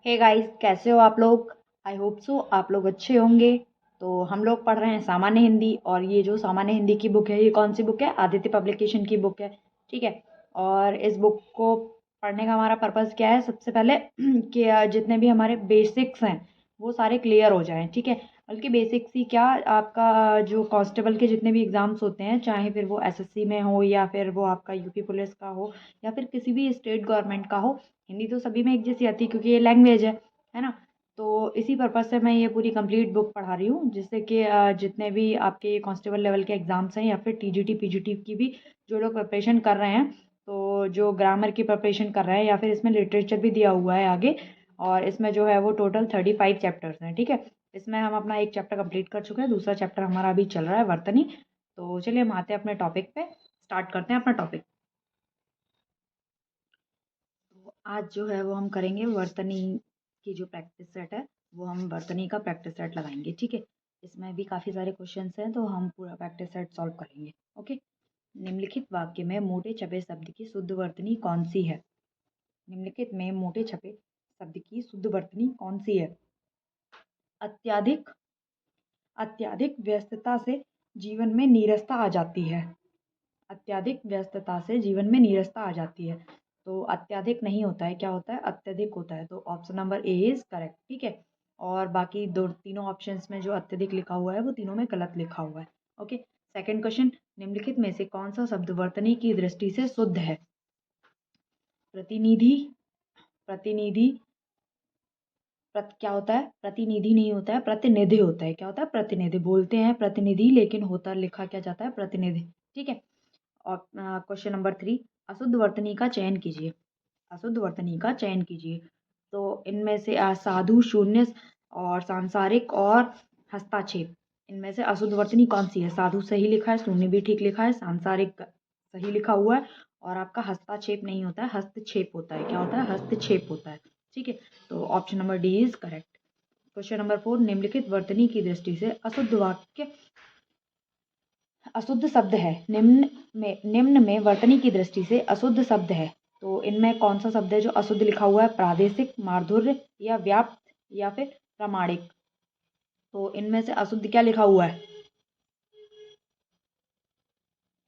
Hey guys, कैसे हो आप लोग। आई होप सो आप लोग अच्छे होंगे। तो हम लोग पढ़ रहे हैं सामान्य हिंदी, और ये जो सामान्य हिंदी की बुक है, ये कौन सी बुक है? आदित्य पब्लिकेशन की बुक है। ठीक है। और इस बुक को पढ़ने का हमारा पर्पज़ क्या है? सबसे पहले कि जितने भी हमारे बेसिक्स हैं वो सारे क्लियर हो जाएं। ठीक है। बल्कि बेसिक्स ही क्या, आपका जो कांस्टेबल के जितने भी एग्ज़ाम्स होते हैं, चाहे फिर वो एसएससी में हो या फिर वो आपका यूपी पुलिस का हो या फिर किसी भी स्टेट गवर्नमेंट का हो, हिंदी तो सभी में एक जैसी आती है क्योंकि ये लैंग्वेज है ना। तो इसी पर्पज़ से मैं ये पूरी कंप्लीट बुक पढ़ा रही हूँ, जिससे कि जितने भी आपके कांस्टेबल लेवल के एग्ज़ाम्स हैं या फिर टीजीटी पीजीटी की भी जो लोग प्रिपरेशन कर रहे हैं, तो जो ग्रामर की प्रिपरेशन कर रहे हैं या फिर इसमें लिटरेचर भी दिया हुआ है आगे। और इसमें जो है वो टोटल 35 चैप्टर्स हैं। ठीक है। इसमें हम अपना एक चैप्टर कंप्लीट कर चुके हैं, दूसरा चैप्टर हमारा अभी चल रहा है, वर्तनी। तो चलिए हम आते हैं अपने टॉपिक पे, स्टार्ट करते हैं अपना टॉपिक। तो आज जो है वो हम करेंगे वर्तनी की जो प्रैक्टिस सेट है, वो हम वर्तनी का प्रैक्टिस सेट लगाएंगे। ठीक है। इसमें भी काफ़ी सारे क्वेश्चंस हैं, तो हम पूरा प्रैक्टिस सेट सॉल्व करेंगे। ओके। निम्नलिखित वाक्य में मोटे छपे शब्द की शुद्ध वर्तनी कौन सी है? निम्नलिखित में मोटे छपे शब्द की शुद्ध वर्तनी कौन सी है? अत्याधिक। अत्याधिक व्यस्तता से जीवन में नीरसता आ जाती है। अत्यधिक व्यस्तता से जीवन में नीरसता आ जाती है। तो अत्यधिक नहीं होता है, क्या होता है? अत्यधिक होता है। तो option number A is correct. ठीक है। और बाकी दो तीनों ऑप्शंस में जो अत्यधिक लिखा हुआ है वो तीनों में गलत लिखा हुआ है। ओके। सेकंड क्वेश्चन, निम्नलिखित में से कौन सा शब्द वर्तनी की दृष्टि से शुद्ध है? प्रतिनिधि। प्रतिनिधि। क्या होता है? प्रतिनिधि नहीं होता है, प्रतिनिधि होता है। क्या होता है? प्रतिनिधि। बोलते हैं प्रतिनिधि, लेकिन होता लिखा क्या जाता है? प्रतिनिधि। ठीक है। और क्वेश्चन नंबर 3, अशुद्ध वर्तनी का चयन कीजिए। अशुद्ध वर्तनी का चयन कीजिए। तो इनमें से साधु, शून्य और सांसारिक और हस्ताक्षेप, इनमें से अशुद्ध वर्तनी कौन सी है? साधु सही लिखा है, शून्य भी ठीक लिखा है, सांसारिक सही लिखा हुआ है, और आपका हस्ताक्षेप नहीं होता है, हस्तक्षेप होता है। क्या होता है? हस्तक्षेप होता है। ठीक है। तो option number D is correct. Question number 4, निम्नलिखित वर्तनी की दृष्टि से अशुद्ध वाक्य अशुद्ध शब्द है। निम्न में वर्तनी की दृष्टि से अशुद्ध शब्द है, तो इनमें कौन सा शब्द है जो अशुद्ध लिखा हुआ है? प्रादेशिक, माधुर्य या व्याप्त या फिर प्रामाणिक। तो इनमें से अशुद्ध क्या लिखा हुआ है?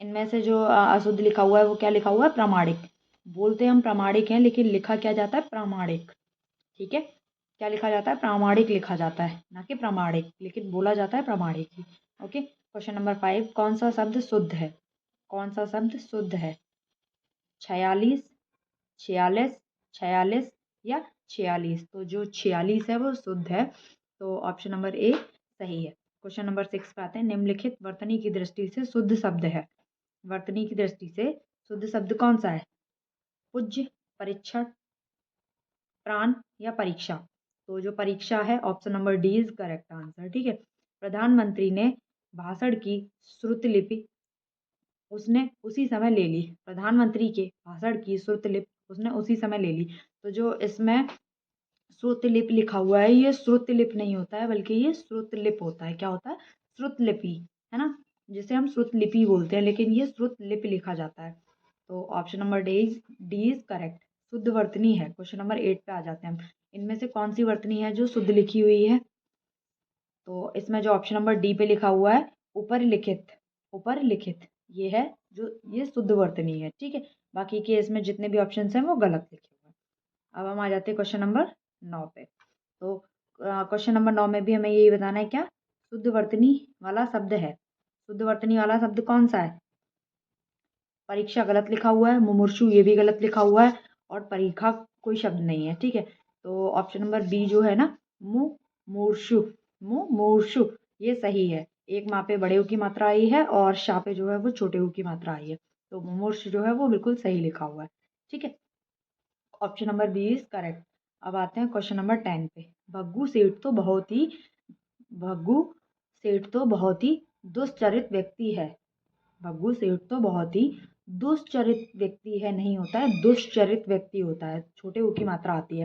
इनमें से जो अशुद्ध लिखा हुआ है वो क्या लिखा हुआ है? प्रामाणिक। बोलते हम प्रामाणिक हैं, लेकिन लिखा क्या जाता है? प्रामाणिक। ठीक है। क्या लिखा जाता है? प्रामाणिक लिखा जाता है, ना कि प्रामाणिक, लेकिन बोला जाता है प्रामाणिक ही। ओके। क्वेश्चन नंबर 5, कौन सा शब्द शुद्ध है? कौन सा शब्द शुद्ध है? 46, 46, 46 या 46। तो जो 46 है वो शुद्ध है। तो ऑप्शन नंबर ए सही है। क्वेश्चन नंबर 6 पे आते हैं, निम्नलिखित वर्तनी की दृष्टि से शुद्ध शब्द है। वर्तनी की दृष्टि से शुद्ध शब्द कौन सा है? पूज्य, परीक्षण, प्राण या परीक्षा। तो जो परीक्षा है, option number D is correct answer. ठीक है। प्रधानमंत्री ने भाषण की श्रुतलिपि उसने उसी समय ले ली। प्रधानमंत्री के भाषण की श्रुतलिपि उसने उसी समय ले ली। तो जो इसमें श्रुतलिपि लिखा हुआ है, ये श्रुतलिपि नहीं होता है, बल्कि ये श्रुतलिपि होता है। क्या होता है? श्रुतलिपि, है ना, जिसे हम श्रुतलिपि बोलते हैं, लेकिन ये श्रुतलिपि लिखा जाता है। तो option number D is correct. शुद्ध वर्तनी है। क्वेश्चन नंबर 8 पे आ जाते हैं हम। इनमें से कौन सी वर्तनी है जो शुद्ध लिखी हुई है? तो इसमें जो ऑप्शन नंबर डी पे लिखा हुआ है, ऊपर लिखित, ऊपर लिखित, ये है जो ये शुद्ध वर्तनी है। ठीक है। बाकी के इसमें जितने भी ऑप्शंस हैं वो गलत लिखे हुए हैं। अब हम आ जाते हैं क्वेश्चन नंबर 9 पे। तो क्वेश्चन नंबर 9 में भी हमें यही बताना है, क्या शुद्ध वर्तनी वाला शब्द है? शुद्ध वर्तनी वाला शब्द कौन सा है? परीक्षा गलत लिखा हुआ है, मुमूर्षु ये भी गलत लिखा हुआ है, और परीक्षा कोई शब्द नहीं है। ठीक है। तो ऑप्शन नंबर बी जो है ना, मुमूर्षु, मुमूर्षु, ये सही है। एक माँ पे बड़े ऊ की मात्रा आई है और शाह पे जो है वो छोटे ऊ की मात्रा आई है। तो मुमूर्षु जो है वो बिल्कुल सही लिखा हुआ है। ठीक है। Option number B is correct. अब आते हैं क्वेश्चन नंबर 10 पे। भग्गू सेठ तो बहुत ही भग्गू सेठ तो बहुत ही दुष्चरित व्यक्ति है। भग्गू सेठ तो बहुत ही दुष्चरित व्यक्ति है, नहीं होता है, दुष्चरित व्यक्ति होता है, छोटे ऊ की मात्रा आती है।